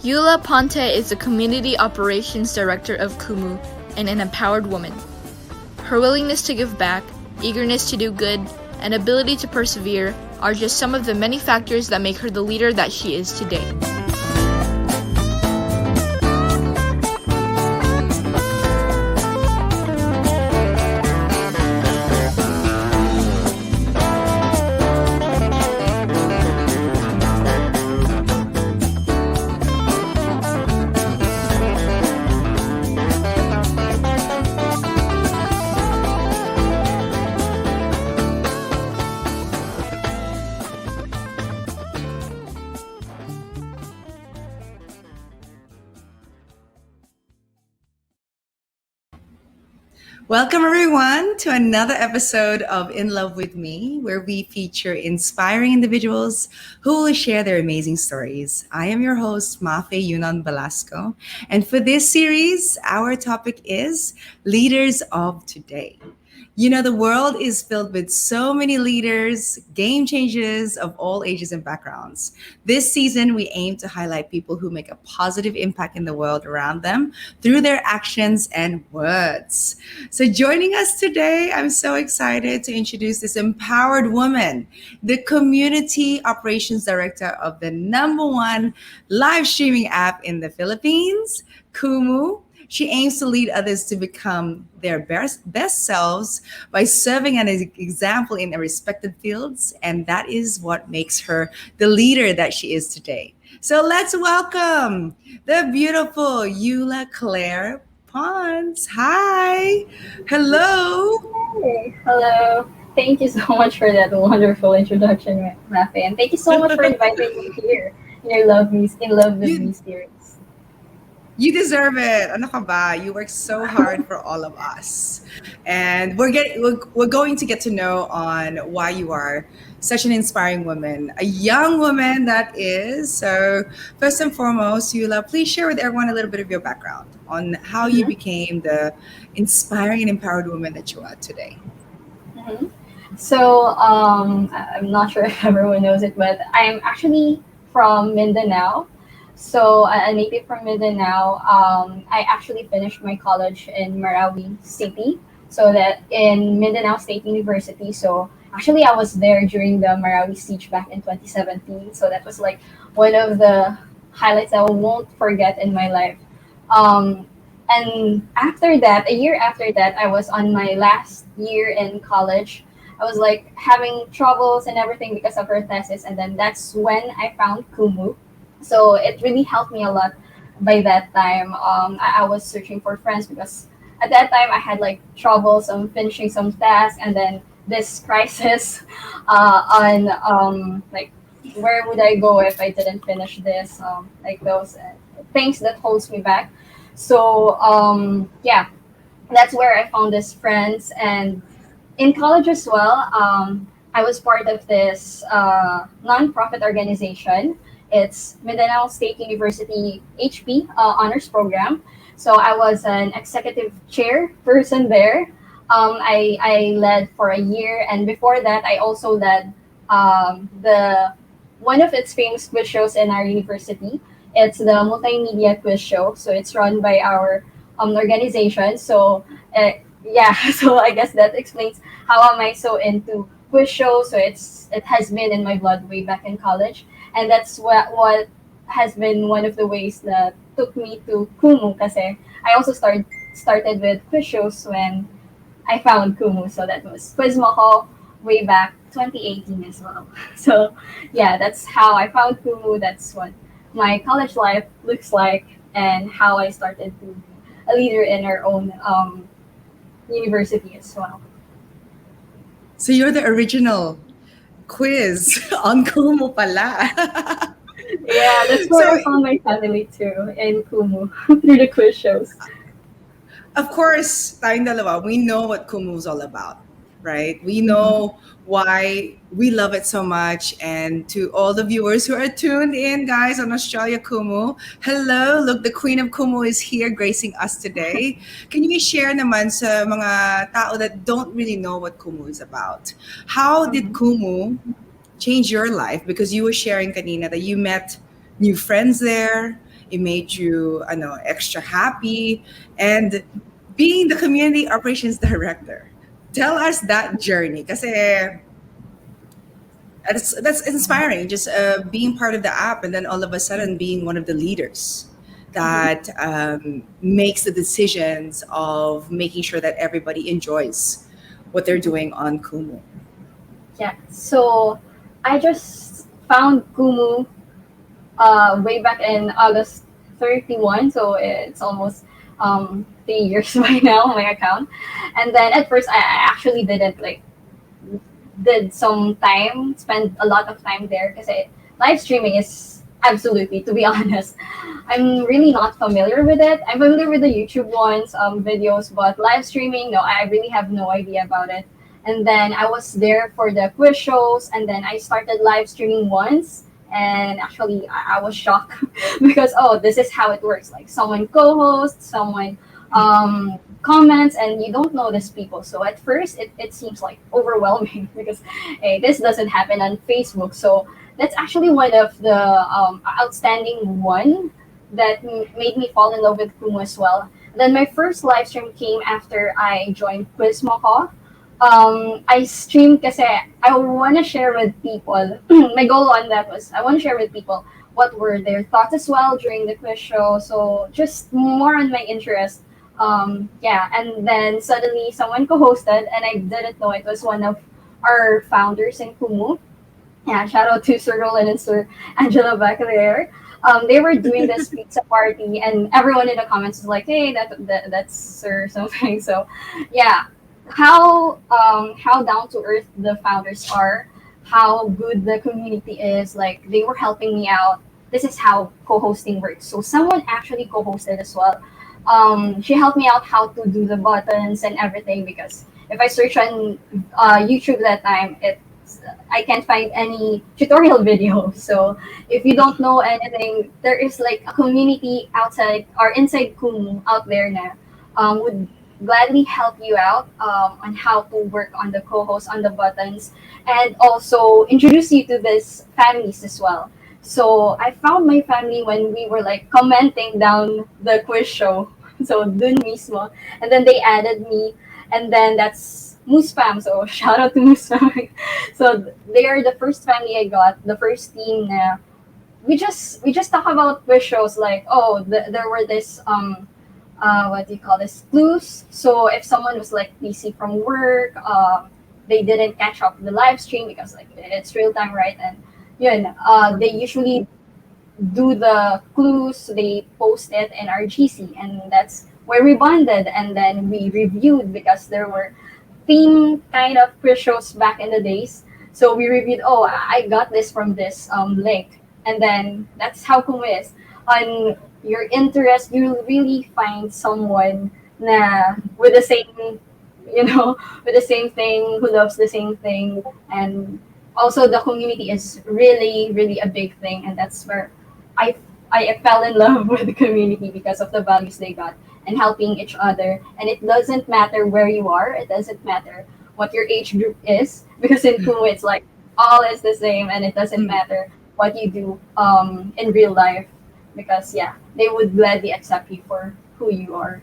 Eula Ponte is the Community Operations Director of Kumu and an empowered woman. Her willingness to give back, eagerness to do good, and ability to persevere are just some of the many factors that make her the leader that she is today. Welcome, everyone, to another episode of In Love with Me, where we feature inspiring individuals who will share their amazing stories. I am your host, Mafae Velasco, and for this series, our topic is Leaders of Today. You know, the world is filled with so many leaders, game changers of all ages and backgrounds. This season, we aim to highlight people who make a positive impact in the world around them through their actions and words. So joining us today, I'm so excited to introduce this empowered woman, the Community Operations Director of the #1 live streaming app in the Philippines, Kumu. She aims to lead others to become their best selves by serving as an example in their respected fields, and that is what makes her the leader that she is today. So let's welcome the beautiful Eula Ponce. Hi. Hello. Hey, hello. Thank you so much for that wonderful introduction, Mafae, and thank you so much for inviting me here in your In Love with Me series. You deserve it. Ano ka ba? You work so hard for all of us. And we're going to get to know on why you are such an inspiring woman, a young woman that is. So first and foremost, Eula, please share with everyone a little bit of your background on how you became the inspiring and empowered woman that you are today. Mm-hmm. So I'm not sure if everyone knows it, but I'm actually from Mindanao. So a native from Mindanao, I actually finished my college in Marawi City. So that in Mindanao State University. So actually I was there during the Marawi siege back in 2017. So that was like one of the highlights I won't forget in my life. And after that, a year after that, I was on my last year in college. I was like having troubles and everything because of her thesis. And then that's when I found Kumu. So it really helped me a lot by that time. I was searching for friends because at that time I had like troubles on finishing some tasks, and then this crisis on like where would I go if I didn't finish this, like those things that holds me back. So yeah, that's where I found these friends. And in college as well, I was part of this non-profit organization. It's Mindanao State University HP honors program. So I was an executive chairperson there. I led for a year, and before that, I also led the one of its famous quiz shows in our university. It's the multimedia quiz show. So it's run by our organization. So yeah, so I guess that explains how am I so into quiz shows. So it has been in my blood way back in college. And that's what has been one of the ways that took me to Kumu, kasi I also started with quiz shows when I found Kumu. So that was Quiz Moko way back 2018 as well. So yeah, that's how I found Kumu. That's what my college life looks like, and how I started to be a leader in our own university as well. So you're the original quiz on Kumu pala. Yeah, that's where I found my family too, in Kumu, through the quiz shows. Of course, tayong dalawa, we know what Kumu is all about, right? We know why we love it so much. And to all the viewers who are tuned in, guys, on Australia Kumu, hello, look, the Queen of Kumu is here gracing us today. Can you share naman sa mga tao that don't really know what Kumu is about? How did Kumu change your life? Because you were sharing kanina that you met new friends there, it made you, I know, extra happy, and being the community operations director. Tell us that journey, kasi that's inspiring. Just being part of the app, and then all of a sudden being one of the leaders that makes the decisions of making sure that everybody enjoys what they're doing on Kumu. Yeah. So I just found Kumu way back in August 31, so it's almost 3 years by now on my account. And then at first, I actually didn't like did some time, spend a lot of time there because live streaming is absolutely, to be honest, I'm really not familiar with it. I'm familiar with the YouTube ones, videos, but live streaming, no, I really have no idea about it. And then I was there for the quiz shows, and then I started live streaming once. And actually, I was shocked because, oh, this is how it works. Like, someone co hosts, someone comments, and you don't know these people. So at first, it seems like overwhelming because, hey, this doesn't happen on Facebook. So that's actually one of the outstanding one that made me fall in love with Kumu as well. Then my first live stream came after I joined Quiz Moko. I streamed kasi I want to share with people. My goal on that was I want to share with people what were their thoughts as well during the quiz show. So just more on my interest. Yeah, and then suddenly someone co-hosted, and I didn't know it was one of our founders in Kumu. Yeah, shout out to Sir Roland and Sir Angela back there. They were doing this pizza party, and everyone in the comments was like, "Hey, that's Sir something." So, yeah, how down to earth the founders are, how good the community is. Like they were helping me out. This is how co-hosting works. So someone actually co-hosted as well. She helped me out how to do the buttons and everything because if I search on YouTube that time, I can't find any tutorial video. So if you don't know anything, there is like a community outside or inside Kumu out there now would gladly help you out on how to work on the co-host on the buttons and also introduce you to these families as well. So I found my family when we were like commenting down the quiz show. So dun mismo. And then they added me, and then that's Muspam. So shout out to Muspam. So they are the first family I got, the first team na we just talk about quiz shows like there were this what do you call this clues. So if someone was like busy from work, they didn't catch up the live stream because like it's real time, right? And they usually do the clues, they post it in our GC, and that's where we bonded. And then we reviewed because there were theme kind of quiz shows back in the days. So we reviewed, oh, I got this from this link. And then that's how Kumu is. On your interest, you'll really find someone na with the same, with the same thing, who loves the same thing. And also the community is really, really a big thing. And that's where I I fell in love with the community because of the values they got and helping each other. And it doesn't matter where you are. It doesn't matter what your age group is because in Kumu it's like all is the same, and it doesn't matter what you do in real life because they would gladly accept you for who you are.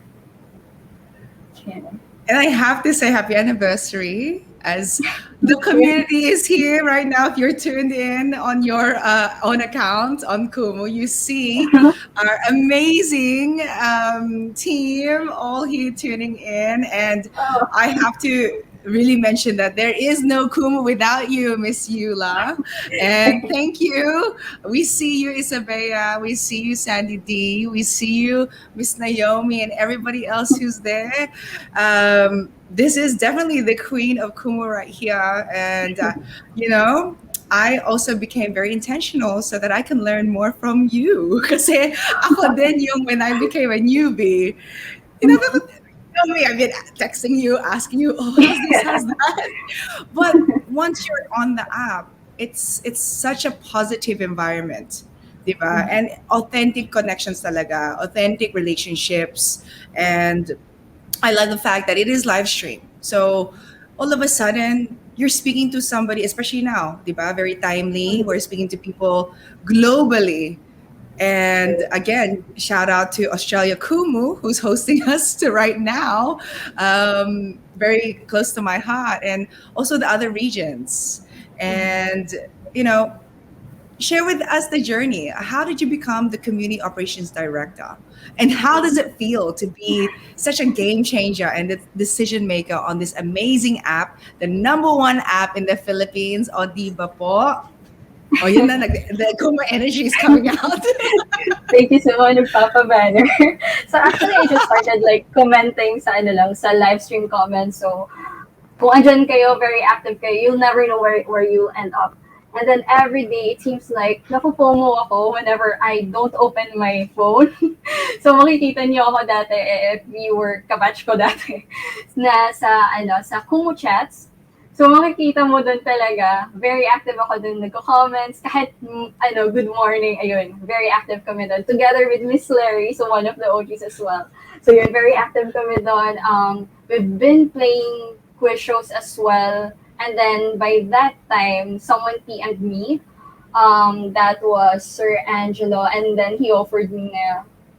Yeah. And I have to say happy anniversary as the community is here right now. If you're tuned in on your own account on Kumu, you see our amazing team all here tuning in. And I have to really mention that there is no Kumu without you, Miss Eula. And thank you. We see you, Isabella. We see you, Sandy D. We see you, Miss Naomi, and everybody else who's there. This is definitely the queen of Kumu right here. And, I also became very intentional so that I can learn more from you. Kasi ako din yung when I became a newbie, me, I've been texting you, asking you, oh, how's this, how's that? But once you're on the app, it's such a positive environment, diba? And authentic connections talaga, authentic relationships. And I love the fact that it is live stream. So all of a sudden, you're speaking to somebody, especially now, diba? Very timely. We're speaking to people globally. And again, shout out to Australia Kumu, who's hosting us to right now, very close to my heart, and also the other regions. And, you know, share with us the journey. How did you become the community operations director? And how does it feel to be such a game changer and the decision maker on this amazing app, the number one app in the Philippines? O, di ba po? O, yun na, the Kuma energy is coming out. Thank you so much, Papa Banner. So actually, I just started like commenting sa ano lang, sa live stream comments. So kung andyan kayo, very active kayo, you'll never know where you'll end up. And then every day, it seems like napupomo ako whenever I don't open my phone. So makikita niyo ako dati, if you were kabatch ko dati, na sa Kumu chats. So makikita mo doon talaga, very active ako doon, nagko-comments, kahit good morning, ayun, very active kami doon. Together with Miss Larry, so one of the OGs as well. So yun, very active kami doon. We've been playing quiz shows as well. And then by that time, someone PM'd me. That was Sir Angelo. And then he offered me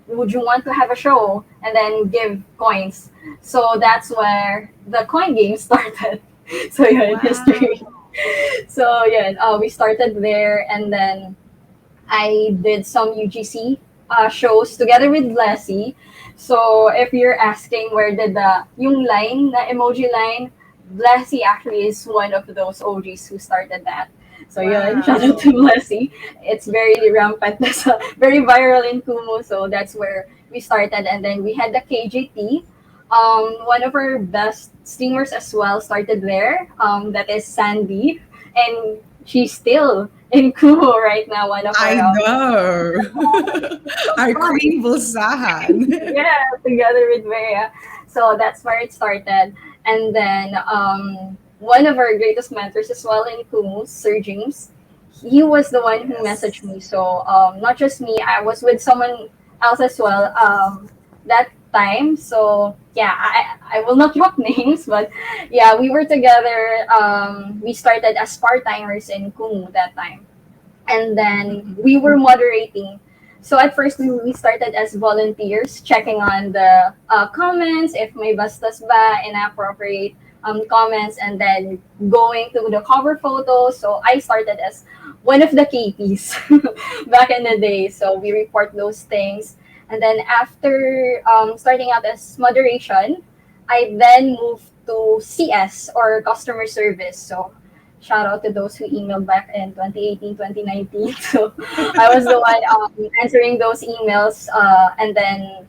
would you want to have a show? And then give coins. So that's where the coin game started. So yun, Wow. history. So yun, we started there. And then I did some UGC shows together with Lassie. So if you're asking where did yung line, the emoji line, Lassie actually is one of those OGs who started that. So yun, Wow. shout out to Lassie. It's very rampant, very viral in Kumu. So that's where we started. And then we had the KJT. One of our best streamers as well started there. That is Sandy. And she's still in Kumu right now, one of I our know. Our Queen Bulsahan. yeah, together with Bea. So that's where it started. And then one of our greatest mentors as well in Kumu, Sir James, he was the one who messaged me. So not just me, I was with someone else as well that time. So yeah, I will not drop names, but yeah, we were together. We started as part-timers in Kumu that time. And then we were moderating. So at first we started as volunteers, checking on the comments, if may bastos ba, inappropriate comments, and then going to the cover photos. So I started as one of the KPs back in the day. So we report those things. And then after starting out as moderation, I then moved to CS or customer service. So shout out to those who emailed back in 2018, 2019. So I was the one answering those emails. And then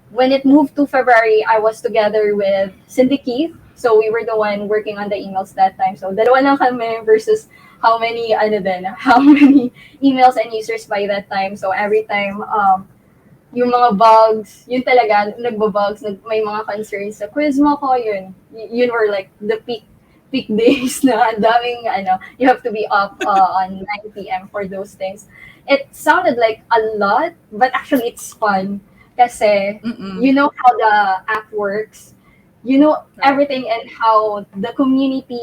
when it moved to February, I was together with Cindy Keith. So we were the one working on the emails that time. So dalawa lang kami versus how many how many emails and users by that time. So every time yung mga bugs, yun talaga, nagbabugs, may mga concerns sa quiz mo ko, yun were like the peak days na ang daming, you have to be up on 9 p.m. for those things. It sounded like a lot, but actually it's fun. Kasi, you know how the app works. You know everything and how the community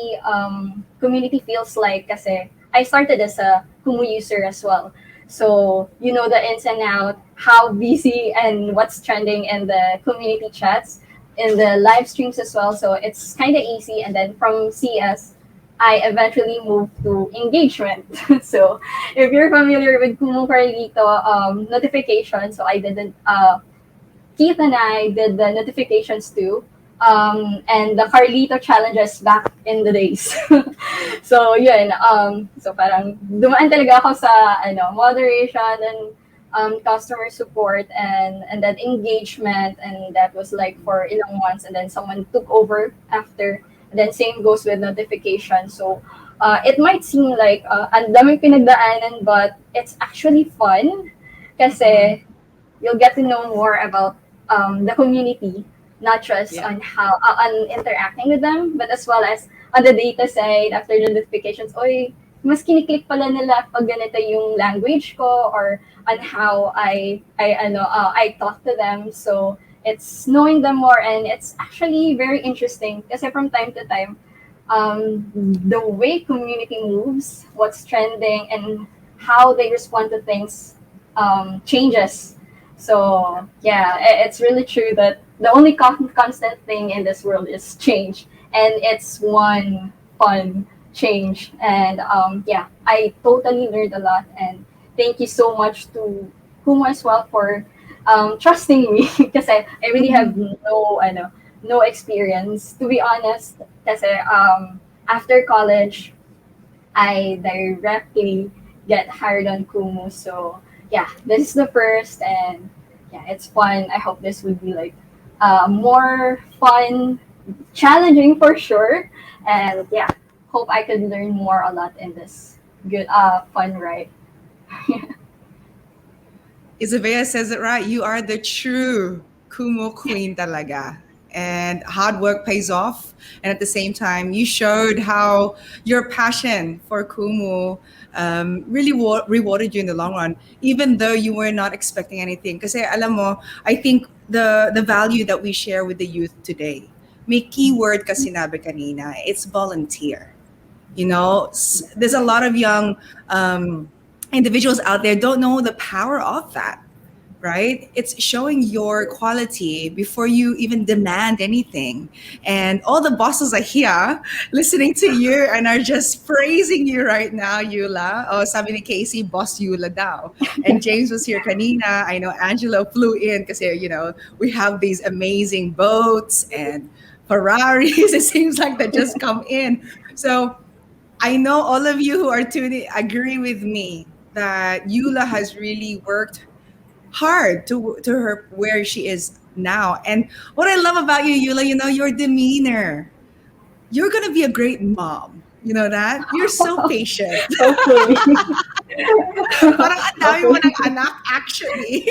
feels like. Kasi, I started as a Kumu user as well. So, you know the ins and out, how busy and what's trending in the community chats, in the live streams as well. So it's kind of easy. And then from CS, I eventually moved to engagement. So if you're familiar with Kumu Carlito notifications, so I did Keith and I did the notifications too. And the Carlito challenges back in the days. So yun, so parang dumaan talaga ako sa moderation and customer support and then engagement, and that was like for ilang months, and then someone took over after, and then same goes with notification. So it might seem like ang daming pinagdaanan, but it's actually fun kasi you'll get to know more about the community, not just on how on interacting with them, but as well as on the data side after the notifications. Oy, mas kiniklik pala nila pag ganito yung language ko, or on how I talk to them. So it's knowing them more, and it's actually very interesting kasi from time to time, the way community moves, what's trending, and how they respond to things changes. So yeah, it's really true that the only constant thing in this world is change, and it's one fun change. And yeah, I totally learned a lot, and thank you so much to Kumo as well for trusting me because I really have Mhm. no experience to be honest. Because after college, I directly get hired on Kumu. So yeah, this is the first, and yeah, it's fun. I hope this would be like more fun, challenging for sure, and yeah, hope I could learn more a lot in this good fun ride. Isabella says it right. You are the true Kumo queen talaga. And hard work pays off. And at the same time, you showed how your passion for Kumu really rewarded you in the long run, even though you were not expecting anything. Kasi alam mo, I think the value that we share with the youth today, may keyword ka sinabi kanina, it's volunteer. There's a lot of young individuals out there don't know the power of that, right? It's showing your quality before you even demand anything. And all the bosses are here listening to you and are just praising you right now, Eula. Oh, sabi ni Casey, boss Eula daw. And James was here kanina. I know Angelo flew in because, we have these amazing boats and Ferraris. It seems like that just come in. So I know all of you who are tuning agree with me that Eula has really worked hard to her where she is now. And what I love about you, Eula, your demeanor. You're gonna be a great mom. You know that? You're so patient. Hopefully, Parang ang dami mo ng hopefully. anak, actually.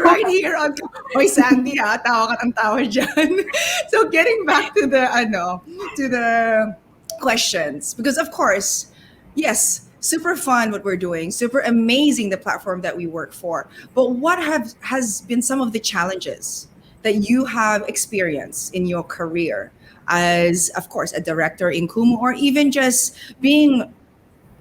Right here on Hoy Sandy ha, tawa ka ng tawa dyan. So getting back to the questions. Because of course, yes, super fun what we're doing, super amazing the platform that we work for. But what has been some of the challenges that you have experienced in your career as, of course, a director in Kumu, or even just being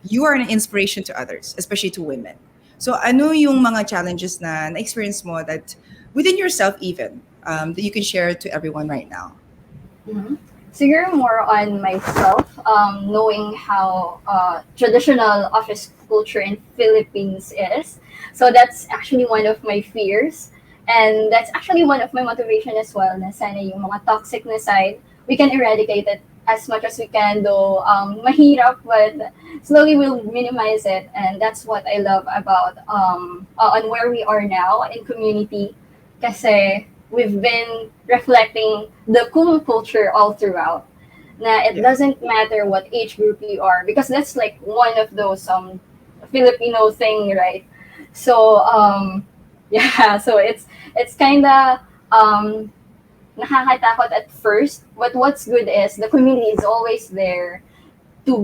you are an inspiration to others, especially to women. So ano yung mga challenges na experience mo that within yourself even that you can share to everyone right now? Mhm. Siguro more on myself, knowing how traditional office culture in Philippines is. So that's actually one of my fears. And that's actually one of my motivation as well, na sana yung mga toxic na side, we can eradicate it as much as we can, though mahirap, but slowly we'll minimize it. And that's what I love about on where we are now in community. Kasi we've been reflecting the Kung culture all throughout. Na it Yeah. doesn't matter what age group you are, because that's like one of those Filipino thing, right? So yeah, so it's kind of nakakatakot at first, but what's good is the community is always there to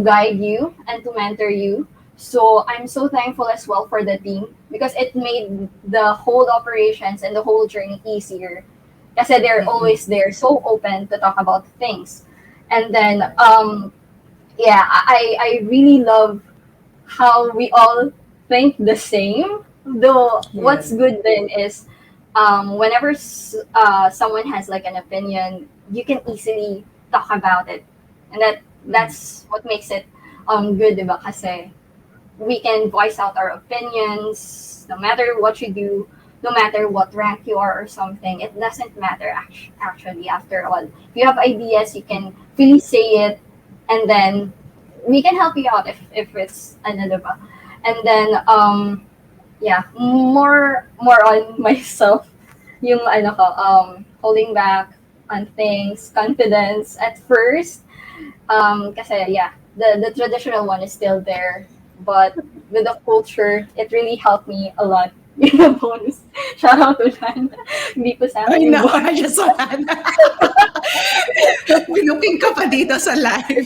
guide you and to mentor you. So I'm so thankful as well for the team because it made the whole operations and the whole journey easier. Kasi they're Mm-mm. always there, so open to talk about things. And then yeah, I really love how we all think the same. Though Yeah. what's good then is whenever someone has like an opinion, you can easily talk about it, and that's what makes it good, diba? Kasi we can voice out our opinions no matter what you do, no matter what rank you are or something. It doesn't matter actually. After all, if you have ideas, you can really say it, and then we can help you out if it's ano, diba? And then yeah, more on myself, yung ano ko, holding back on things, confidence at first. Kasi yeah, the traditional one is still there, but with the culture, it really helped me a lot. Yung bonus. Shout out to Lan. Hindi po sa I akin yung know, I bonus. just saw that. Binuking ka pa dito sa live.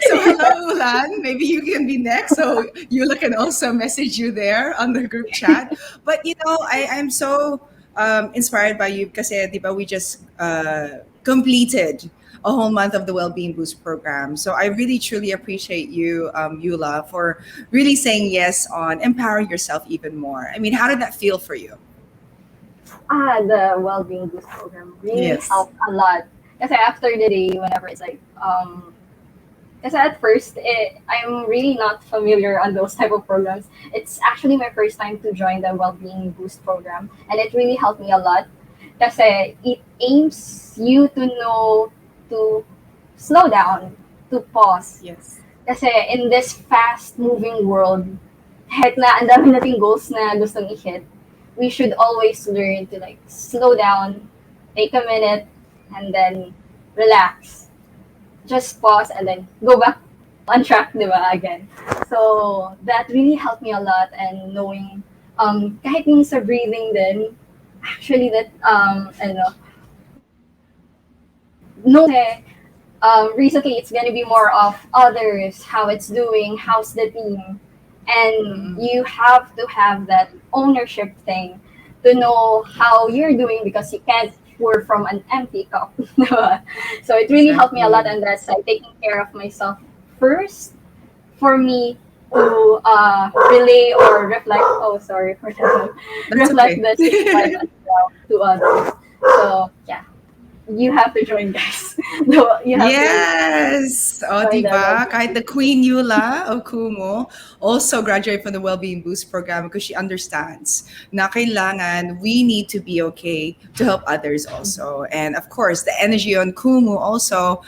So hello, Ulan. Maybe you can be next. So Yula can also message you there on the group chat. But I'm so inspired by you because di ba, we just completed a whole month of the Wellbeing Boost program. So I really truly appreciate you, Eula, for really saying yes on empowering yourself even more. I mean, how did that feel for you? The Wellbeing Boost program really Yes. helped a lot. Kasi after the day, whenever it's like, kasi at first, I'm really not familiar on those type of programs. It's actually my first time to join the Wellbeing Boost program, and it really helped me a lot. Kasi it aims you to know to slow down, to pause. Yes. Kasi in this fast-moving world, kahit na ang dami nating goals na gustong i-hit, we should always learn to like slow down, take a minute, and then relax. Just pause and then go back on track, di ba, again. So, that really helped me a lot and knowing, kahit yung sa breathing din, actually that, ano, no, recently it's gonna be more of others, how it's doing, how's the team, and Mm-mm. you have to have that ownership thing to know how you're doing because you can't pour from an empty cup. So it really helped me a lot Exactly. on that side, taking care of myself first for me to relay or reflect. Oh, sorry for that. That's Reflect okay. the same vibe as well to others. So yeah, you have to join, guys. No, you have to Yes. O, join di the ba? Wellbeing Kahit the Boost. Queen Yula of Kumu also graduated from the Wellbeing Boost program because she understands na kailangan we need to be okay to help others also. And of course, the energy on Kumu also,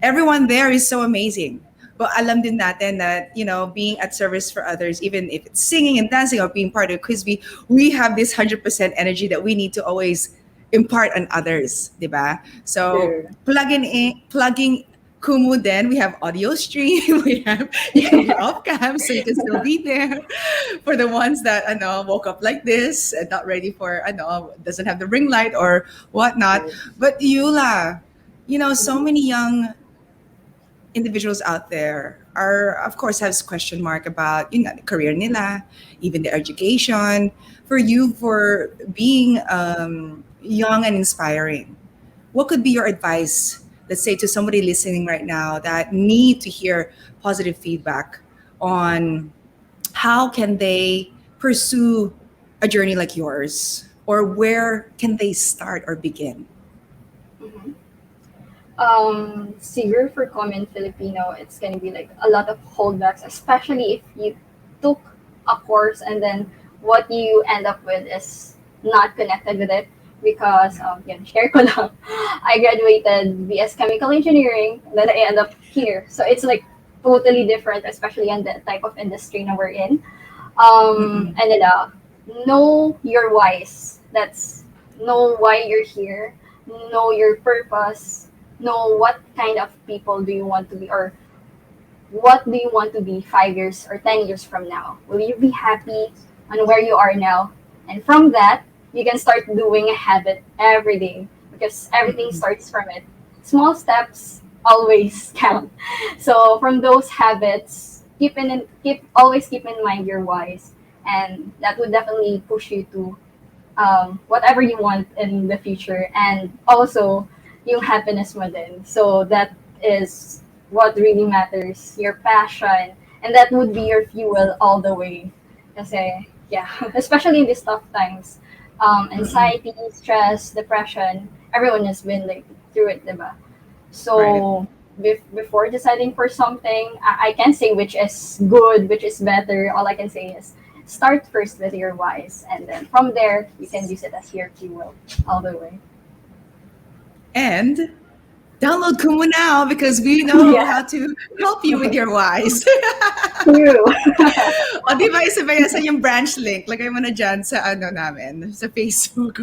everyone there is so amazing. But alam din natin that, being at service for others, even if it's singing and dancing or being part of Quiz Bee, we have this 100% energy that we need to always impart on others, di ba? So True. plugging Kumu, then we have audio stream. We have You can be off cam, so you can still be there. For the ones that woke up like this and not ready for doesn't have the ring light or whatnot. True. But Yula, so Mhm. many young individuals out there are, of course, has question mark about the career nila, even their education. For you, for being young and inspiring, what could be your advice, let's say, to somebody listening right now that need to hear positive feedback on how can they pursue a journey like yours, or where can they start or begin? Mhm. Siguro for common Filipino, it's gonna be like a lot of holdbacks, especially if you took a course and then what you end up with is not connected with it. Because yun, share ko lang, I graduated BS Chemical Engineering, then I end up here. So it's like totally different, especially in the type of industry na we're in. Mm-mm. And then know your whys. That's know why you're here, know your purpose, know what kind of people do you want to be, or what do you want to be 5 years or 10 years from now. Will you be happy on where you are now? And from that, you can start doing a habit every day because everything Mm-mm. starts from it. Small steps always count. So from those habits, keep in mind your whys, and that would definitely push you to whatever you want in the future, and also yung happiness mo din. So that is what really matters, your passion, and that would be your fuel all the way. Kasi, yeah, especially in these tough times, Mm-mm. anxiety, stress, depression, everyone has been like through it, diba? Right. So before deciding for something, I can't say which is good, which is better. All I can say is start first with your whys, and then from there you can use it as your fuel all the way. And download Kumu now because we know Yeah, how to help you with your whys. true. O di ba, isa ba yan sa yung branch link? Lagay mo na dyan sa namin, sa Facebook.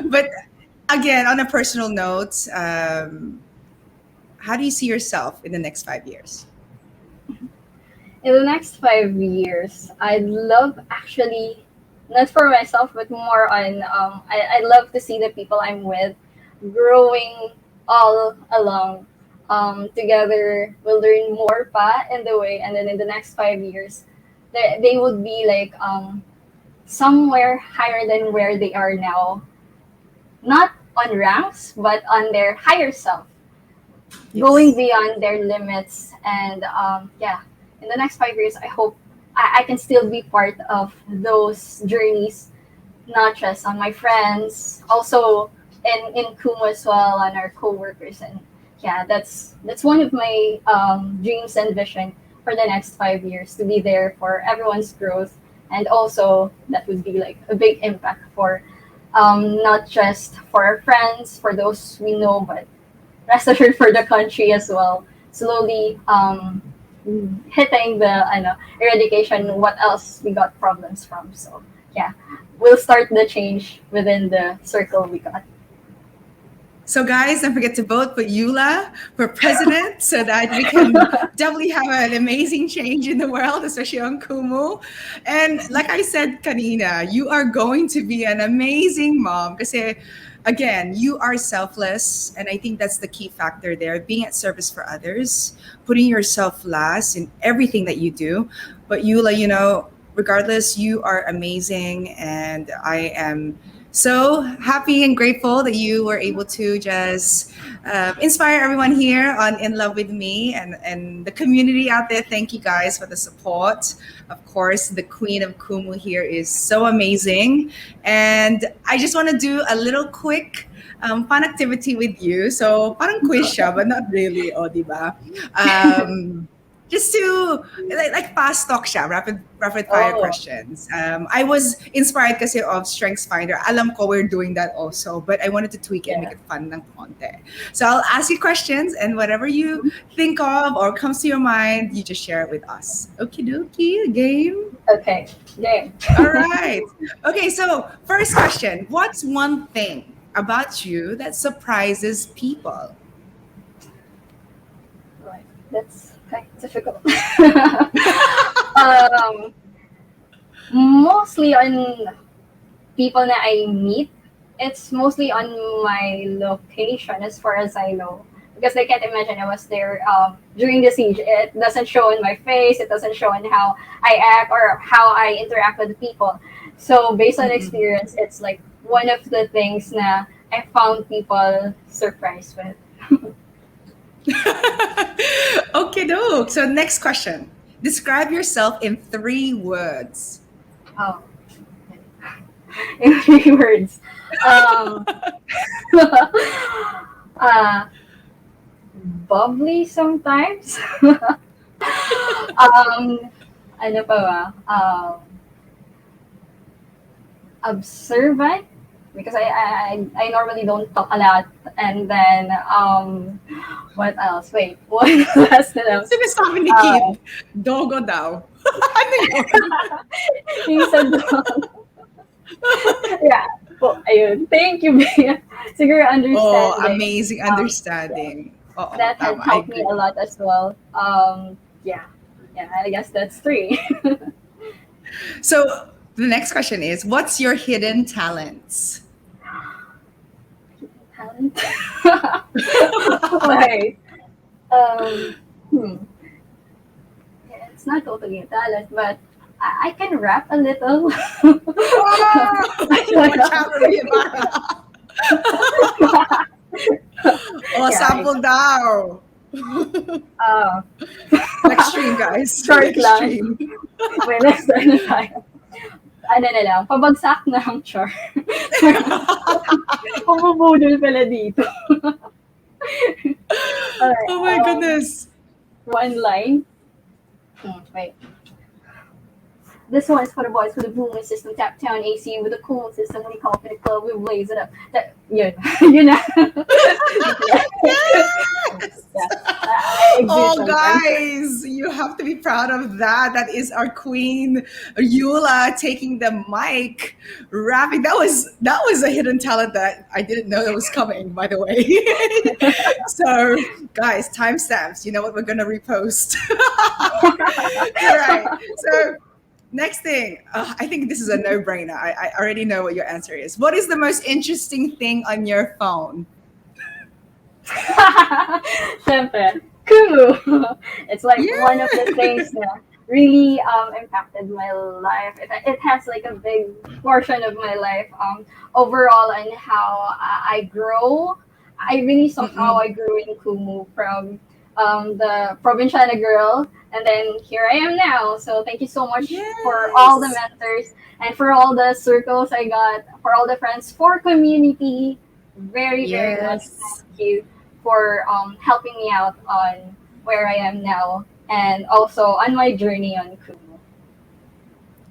But again, on a personal note, how do you see yourself in the next 5 years? In the next 5 years, I'd love actually, not for myself, but more on, I love to see the people I'm with growing all along. Together, we'll learn more pa in the way, and then in the next 5 years, they would be like somewhere higher than where they are now. Not on ranks, but on their higher self. going Yes. beyond their limits. And yeah, in the next 5 years, I hope I can still be part of those journeys, not just on my friends, also in Kumu as well, on our coworkers. And yeah, that's one of my dreams and vision for the next 5 years, to be there for everyone's growth. And also that would be like a big impact for not just for our friends, for those we know, but rest assured for the country as well. Slowly hitting the eradication, what else we got problems from. So yeah, we'll start the change within the circle we got. So, guys, don't forget to vote for Eula for president so that we can definitely have an amazing change in the world, especially on Kumu. And like I said, Kanina, you are going to be an amazing mom because, again, you are selfless. And I think that's the key factor there, being at service for others, putting yourself last in everything that you do. But Eula, regardless, you are amazing. And I am so happy and grateful that you were able to just inspire everyone here on In Love with Me and the community out there. Thank you guys for the support. Of course, the Queen of Kumu here is so amazing. And I just want to do a little quick fun activity with you. So parang quiz siya, but not really, o diba? Just to like fast talk siya, rapid fire Oh, questions. I was inspired kasi of Strengths Finder. Alam ko we're doing that also, but I wanted to tweak it and yeah. make it fun ng konti. So I'll ask you questions and whatever you think of or comes to your mind, you just share it with us. Okie dokie, game. Okay. Game. All right. Okay, so first question. What's one thing about you that surprises people? Right. That's kind of difficult. um, Mostly on people that I meet, it's mostly on my location as far as I know. Because I can't imagine I was there during the siege. It doesn't show in my face, it doesn't show in how I act or how I interact with people. So based on Mm-mm. experience, it's like one of the things na I found people surprised with. Okay, doke. So next question. Describe yourself in 3 words. Oh, in 3 words. Um, uh, Bubbly sometimes. um, ano pa ba? Observant, because I normally don't talk a lot. And then what else? Wait, what last na lang? Sinasabi ni Kid, Uh, Dogo daw. Ano yun? yung sa yeah. Po, ayun. Thank you, Bea. Siguro Oh, understanding. amazing Yeah, understanding. Oo, that had tama. I helped me agree. a lot as well. Yeah. Yeah, I guess that's three. So the next question is, what's your hidden talents? Talent. Wait. Um, hmm. Yeah, it's not totally a talent, but I can rap a little. Wow! Vocabulary ba? Oh, Yeah, sample daw. uh, Next stream, guys. short Next lang. stream. May next ano tayo. Ano na lang, pabagsak ng char. Pumubudol pala dito. Alright, Oh my goodness. one line. Wait. This one is for the boys with the booming system, tap town AC with a cooling system. When you call for the club, we blaze it up. That, yun. Yun na. Yes! Yeah. I exist Oh, sometimes. guys, you have to be proud of that. That is our queen, Eula, taking the mic, rapping. That was a hidden talent that I didn't know that was coming. By the way, so guys, timestamps. You know what we're gonna repost. All right. So next thing, I think this is a no-brainer. I already know what your answer is. What is the most interesting thing on your phone? Siyempre, Kumu. It's like Yeah. one of the things that really impacted my life. It has like a big portion of my life overall and how I grow. I really saw how Mm-mm. I grew in Kumu from the Provinciana girl, and then here I am now. So thank you so much for all the Yes. mentors and for all the circles I got, for all the friends, for community. Very, very much Yes. thank you for helping me out on where I am now and also on my journey on Kumu.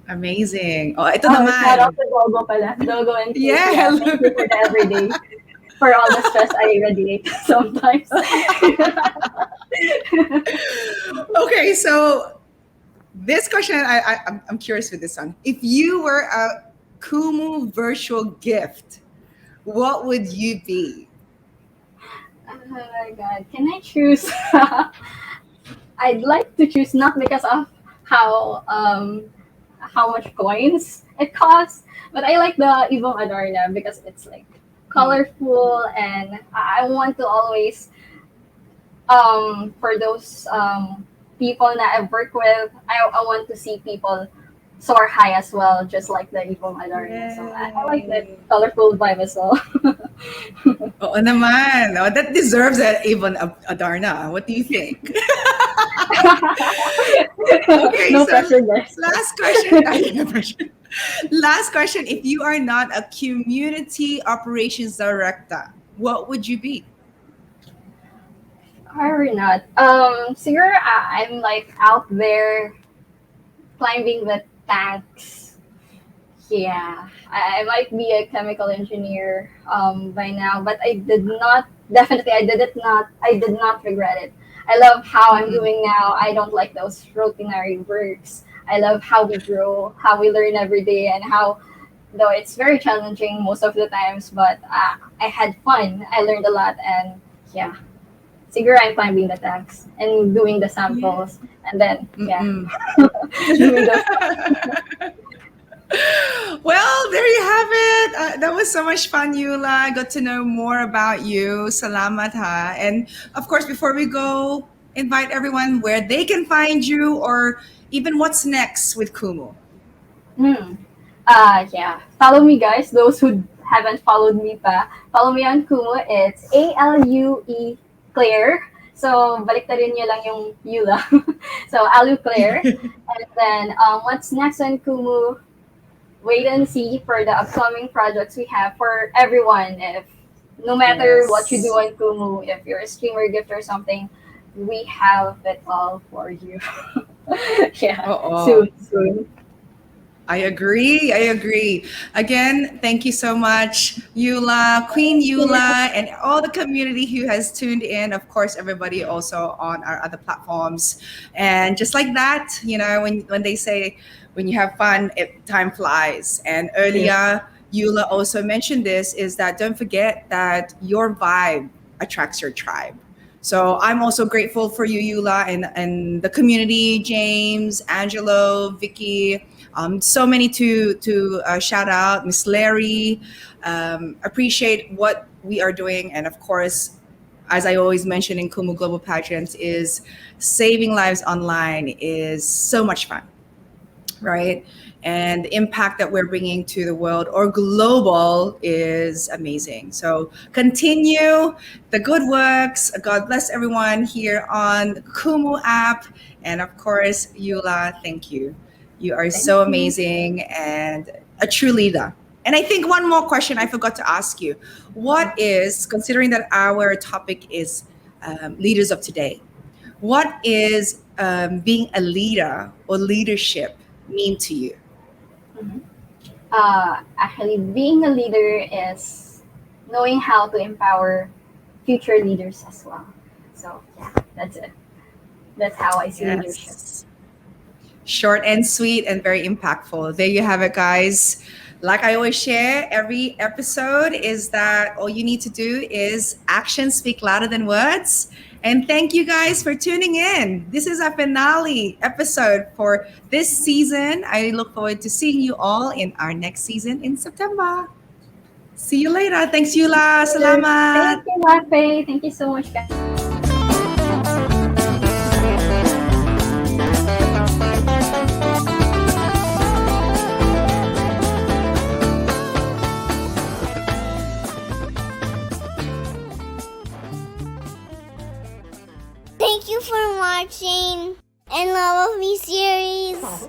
Amazing. Oh, ito Oh, shout out naman. to Dogo pala. Dogo and Kiss. Yeah, Yeah, hello. thank you for the everyday, for all the stress I radiate sometimes. Okay, so this question, I'm curious with this one. If you were a Kumu virtual gift, what would you be? Oh my god, can I choose? I'd like to choose not because of how um how much coins it costs, but I like the Ibong Adorna because it's like Mm. colorful and I want to always for those people that I've worked with, I want to see people soar high as well, just like the Ibong Adorna. So I like that Yay. colorful vibe as well. Oo naman. Oh, that deserves even a Darna. What do you think? Okay, No so pressure, guys. last question. No pressure. Last question. If you are not a community operations director, what would you be? Or not. Siguro I'm like out there climbing the tanks. Yeah, I might be a chemical engineer by now, but I did not regret it. I love how I'm Mm-mm. doing now. I don't like those routinary works. I love how we grow, how we learn every day, and how, though it's very challenging most of the times, but I had fun. I learned a lot, and yeah, siguro I'm climbing the tanks and doing the Yeah. samples, and then yeah, Mm-mm. doing those. Well, there you have it. That was so much fun, Eula. I got to know more about you. Salamat ha. And of course, before we go, invite everyone where they can find you or even what's next with Kumu. Hmm. Yeah. Follow me, guys. Those who haven't followed me pa, follow me on Kumu. It's ALUE Claire. So, baliktarin nyo lang yung Eula. So, Alu Claire. And then, what's next on Kumu? Wait and see for the upcoming projects we have for everyone. If no matter what you do Yes. on Kumu, if you're a streamer, gift, or something, we have it all for you. Yeah, Oh, soon, soon. I agree. I agree. Again, thank you so much, Eula, Queen Eula, and all the community who has tuned in. Of course, everybody also on our other platforms. And just like that, when they say when you have fun, time flies. And Yes. earlier, Eula also mentioned this is that don't forget that your vibe attracts your tribe. So I'm also grateful for you, Eula, and the community, James, Angelo, Vicky, so many to shout out, Miss Larry. Appreciate what we are doing, and of course, as I always mention in Kumu Global Pageants, is saving lives online is so much fun, right? And the impact that we're bringing to the world or global is amazing. So continue the good works. God bless everyone here on the Kumu app. And of course, Eula, thank you. You are Thank so you. amazing and a true leader. And I think one more question I forgot to ask you. What is, considering that our topic is leaders of today, what is being a leader or leadership mean to you? Mhm. Actually, being a leader is knowing how to empower future leaders as well. So, yeah, that's it. That's how I see leadership. Yes. Short and sweet and very impactful. There you have it, guys. Like I always share every episode, is that all you need to do is actions speak louder than words. And thank you guys for tuning in. This is our finale episode for this season. I look forward to seeing you all in our next season in September. See you later. Thanks, Yula. Thank Salamat. you, Mafae. Thank you so much, guys. Thank you for watching In Love with Me series.